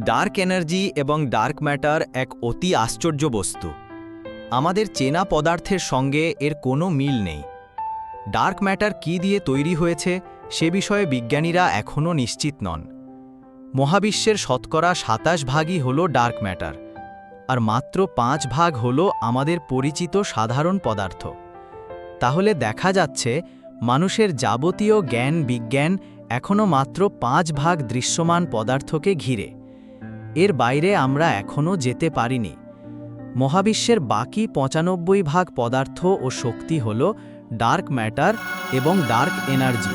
Dark energy এবং dark matter এক অতি আশ্চর্য বস্তু। আমাদের চেনা পদার্থের সঙ্গে এর কোনো মিল নেই। ডার্ক ম্যাটার কী দিয়ে তৈরি হয়েছে সে বিষয়ে বিজ্ঞানীরা এখনও নিশ্চিত নন। মহাবিশ্বের শতকরা ২৭ ভাগই হল ডার্ক ম্যাটার, আর মাত্র ৫ ভাগ হল আমাদের পরিচিত সাধারণ পদার্থ। তাহলে দেখা যাচ্ছে মানুষের যাবতীয় জ্ঞান বিজ্ঞান এখনও মাত্র ৫ ভাগ দৃশ্যমান পদার্থকে ঘিরে। এর বাইরে আমরা এখনও যেতে পারিনি। মহাবিশ্বের বাকি ৯৫ ভাগ পদার্থ ও শক্তি হল ডার্ক ম্যাটার এবং ডার্ক এনার্জি।